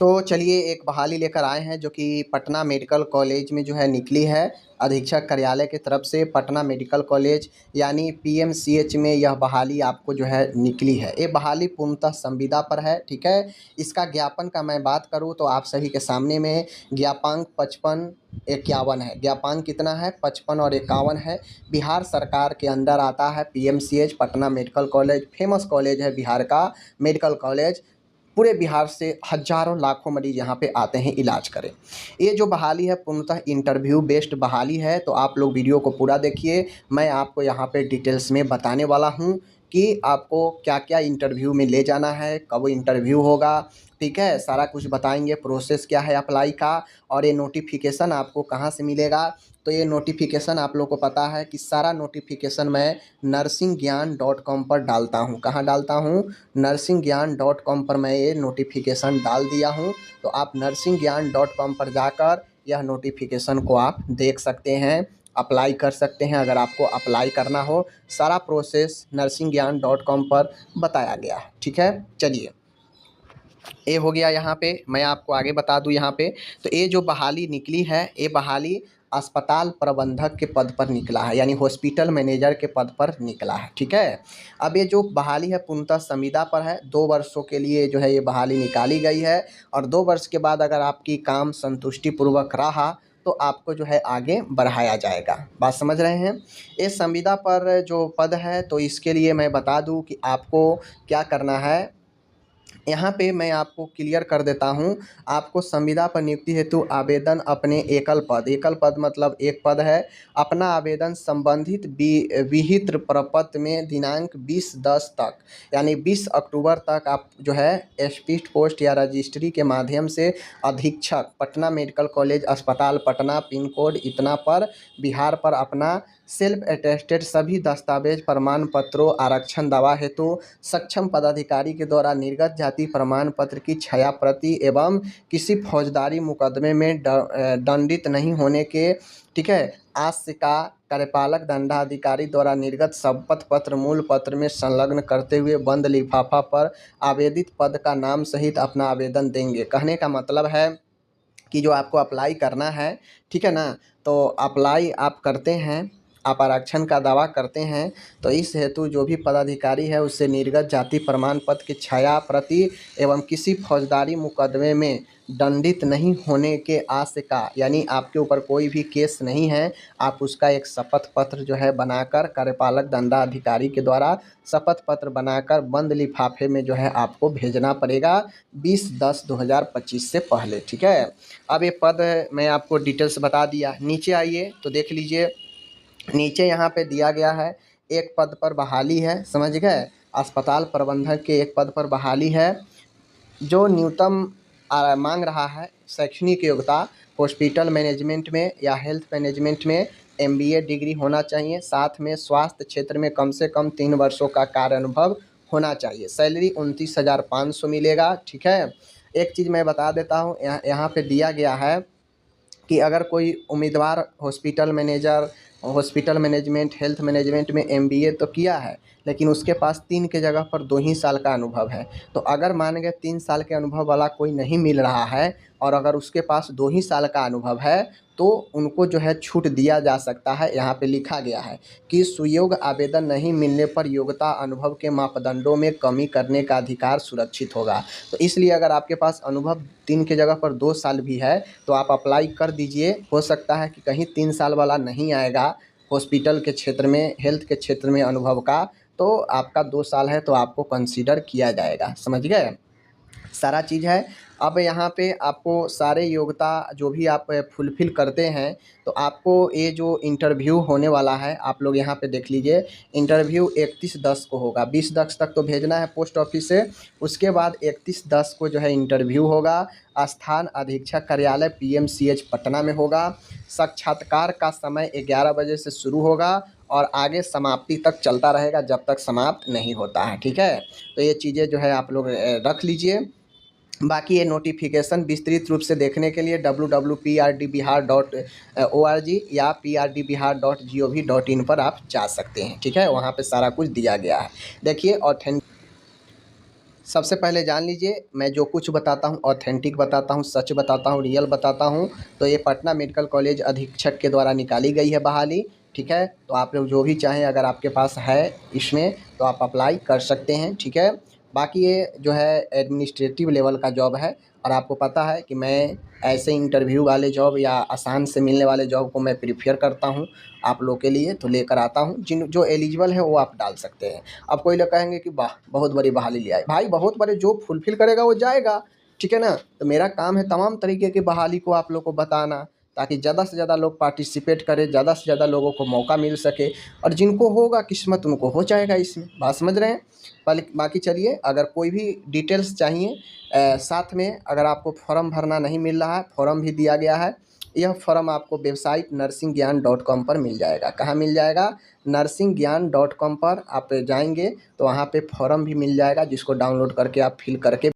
तो चलिए एक बहाली लेकर आए हैं जो कि पटना मेडिकल कॉलेज में जो है निकली है। अधीक्षक कार्यालय की तरफ से पटना मेडिकल कॉलेज यानी पीएमसीएच में यह बहाली आपको जो है निकली है। ये बहाली पूर्णतः संविदा पर है, ठीक है। इसका ज्ञापन का मैं बात करूँ तो आप सभी के सामने में ज्ञापांक 55-51 है। ज्ञापांक कितना है? 55 और 51 है। बिहार सरकार के अंदर आता है PMCH Patna medical college. Famous college है बिहार का मेडिकल कॉलेज। पूरे बिहार से हज़ारों लाखों मरीज यहाँ पे आते हैं इलाज करें। ये जो बहाली है पूर्णतः इंटरव्यू बेस्ड बहाली है, तो आप लोग वीडियो को पूरा देखिए। मैं आपको यहाँ पे डिटेल्स में बताने वाला हूँ कि आपको क्या क्या इंटरव्यू में ले जाना है, कब इंटरव्यू होगा, ठीक है। सारा कुछ बताएंगे, प्रोसेस क्या है अप्लाई का, और ये नोटिफिकेशन आपको कहाँ से मिलेगा। तो ये नोटिफिकेशन आप लोग को पता है कि सारा नोटिफिकेशन मैं nursingyan.com पर डालता हूँ। कहाँ डालता हूँ? nursingyan.com पर मैं ये नोटिफिकेशन डाल दिया हूँ। तो आप nursingyan.com पर जाकर यह नोटिफिकेशन को आप देख सकते हैं, अप्लाई कर सकते हैं। अगर आपको अप्लाई करना हो, सारा प्रोसेस nursingyan.com पर बताया गया है, ठीक है। चलिए ये हो गया। यहाँ पे मैं आपको आगे बता दूँ। यहाँ पे तो ये जो बहाली निकली है, ये बहाली अस्पताल प्रबंधक के पद पर निकला है, यानी हॉस्पिटल मैनेजर के पद पर निकला है, ठीक है। अब ये जो बहाली है पूर्णतः संविदा पर है। 2 वर्षों के लिए जो है ये बहाली निकाली गई है, और 2 वर्ष के बाद अगर आपकी काम संतुष्टिपूर्वक रहा तो आपको जो है आगे बढ़ाया जाएगा। बात समझ रहे हैं? ये संविदा पर जो पद है, तो इसके लिए मैं बता दूं कि आपको क्या करना है। यहाँ पे मैं आपको क्लियर कर देता हूँ। आपको संविदा पर नियुक्ति हेतु आवेदन अपने एकल पद मतलब एक पद है, अपना आवेदन संबंधित विहित प्रपत्र में दिनांक 20/10 तक यानी 20 अक्टूबर तक आप जो है स्पीड पोस्ट या रजिस्ट्री के माध्यम से अधीक्षक पटना मेडिकल कॉलेज अस्पताल पटना पिन कोड इतना पर बिहार पर अपना सेल्फ अटेस्टेड सभी दस्तावेज प्रमाण पत्रों आरक्षण दावा हेतु सक्षम पदाधिकारी के द्वारा निर्गत जाति प्रमाण पत्र की छाया प्रति एवं किसी फौजदारी मुकदमे में दंडित नहीं होने के, ठीक है, आश्य का कार्यपालक दंडाधिकारी द्वारा निर्गत शपथ पत्र मूल पत्र में संलग्न करते हुए बंद लिफाफा पर आवेदित पद का नाम सहित अपना आवेदन देंगे। कहने का मतलब है कि जो आपको अप्लाई करना है, ठीक है ना, तो अप्लाई आप करते हैं, आप आरक्षण का दावा करते हैं, तो इस हेतु जो भी पदाधिकारी है उससे निर्गत जाति प्रमाण पत्र की छाया प्रति एवं किसी फौजदारी मुकदमे में दंडित नहीं होने के आशय का, यानी आपके ऊपर कोई भी केस नहीं है, आप उसका एक शपथ पत्र जो है बनाकर कार्यपालक दंडाधिकारी के द्वारा शपथ पत्र बनाकर बंद लिफाफे में जो है आपको भेजना पड़ेगा 20/10/2025 से पहले, ठीक है। अब ये पद मैं आपको डिटेल्स बता दिया। नीचे आइए तो देख लीजिए। नीचे यहाँ पे दिया गया है एक पद पर बहाली है, समझ गए। अस्पताल प्रबंधक के एक पद पर बहाली है। जो न्यूनतम मांग रहा है शैक्षणिक योग्यता हॉस्पिटल मैनेजमेंट में या हेल्थ मैनेजमेंट में एमबीए डिग्री होना चाहिए, साथ में स्वास्थ्य क्षेत्र में कम से कम 3 वर्षों का कार्य अनुभव होना चाहिए। सैलरी 29,500 मिलेगा, ठीक है। एक चीज़ मैं बता देता हूँ, यहाँ पे दिया गया है कि अगर कोई उम्मीदवार हॉस्पिटल मैनेजमेंट हेल्थ मैनेजमेंट में एमबीए तो किया है, लेकिन उसके पास 3 के जगह पर 2 ही साल का अनुभव है, तो अगर मान गए 3 साल के अनुभव वाला कोई नहीं मिल रहा है और अगर उसके पास 2 ही साल का अनुभव है, तो उनको जो है छूट दिया जा सकता है। यहाँ पे लिखा गया है कि सुयोग्य आवेदन नहीं मिलने पर योग्यता अनुभव के मापदंडों में कमी करने का अधिकार सुरक्षित होगा। तो इसलिए अगर आपके पास अनुभव 3 की जगह पर 2 साल भी है तो आप अप्लाई कर दीजिए। हो सकता है कि कहीं 3 साल वाला नहीं आएगा हॉस्पिटल के क्षेत्र में हेल्थ के क्षेत्र में अनुभव का, तो आपका 2 साल है तो आपको कंसीडर किया जाएगा, समझ गए। सारा चीज़ है। अब यहाँ पे आपको सारे योग्यता जो भी आप फुलफ़िल करते हैं, तो आपको ये जो इंटरव्यू होने वाला है आप लोग यहाँ पे देख लीजिए। इंटरव्यू 31/10 को होगा। 20/10 तक तो भेजना है पोस्ट ऑफिस से, उसके बाद 31/10 को जो है इंटरव्यू होगा। स्थान अधीक्षक कार्यालय पीएमसीएच पटना में होगा। साक्षात्कार का समय 11 बजे से शुरू होगा और आगे समाप्ति तक चलता रहेगा जब तक समाप्त नहीं होता है, ठीक है। तो ये चीज़ें जो है आप लोग रख लीजिए। बाकी ये नोटिफिकेशन विस्तृत रूप से देखने के लिए www.prdbihar.org या prdbihar.gov.in पर आप जा सकते हैं, ठीक है। वहाँ पे सारा कुछ दिया गया है। देखिए सबसे पहले जान लीजिए, मैं जो कुछ बताता हूँ ऑथेंटिक बताता हूँ, सच बताता हूँ, रियल बताता हूँ। तो ये पटना मेडिकल कॉलेज अधीक्षक के द्वारा निकाली गई है बहाली, ठीक है। तो आप लोग जो भी चाहें, अगर आपके पास है इसमें, तो आप अप्लाई कर सकते हैं, ठीक है। बाकी ये जो है एडमिनिस्ट्रेटिव लेवल का जॉब है, और आपको पता है कि मैं ऐसे इंटरव्यू वाले जॉब या आसान से मिलने वाले जॉब को मैं प्रीफर करता हूँ आप लोग के लिए, तो लेकर आता हूँ। जिन जो एलिजिबल है वो आप डाल सकते हैं। अब कोई लोग कहेंगे कि वाह बहुत बड़ी बहाली ले आए, भाई बहुत बड़े जो फुलफिल करेगा वो जाएगा, ठीक है ना। तो मेरा काम है तमाम तरीके की बहाली को आप लोग को बताना, ताकि ज़्यादा से ज़्यादा लोग पार्टिसिपेट करें, ज़्यादा से ज़्यादा लोगों को मौका मिल सके, और जिनको होगा किस्मत उनको हो जाएगा इसमें। बात समझ रहे हैं। बाकी चलिए, अगर कोई भी डिटेल्स चाहिए साथ में, अगर आपको फॉर्म भरना नहीं मिल रहा है, फॉर्म भी दिया गया है। यह फॉर्म आपको वेबसाइट nursingyan.com पर मिल जाएगा। कहाँ मिल जाएगा? nursingyan.com पर आप जाएंगे तो वहाँ पे फॉर्म भी मिल जाएगा, जिसको डाउनलोड करके आप फिल करके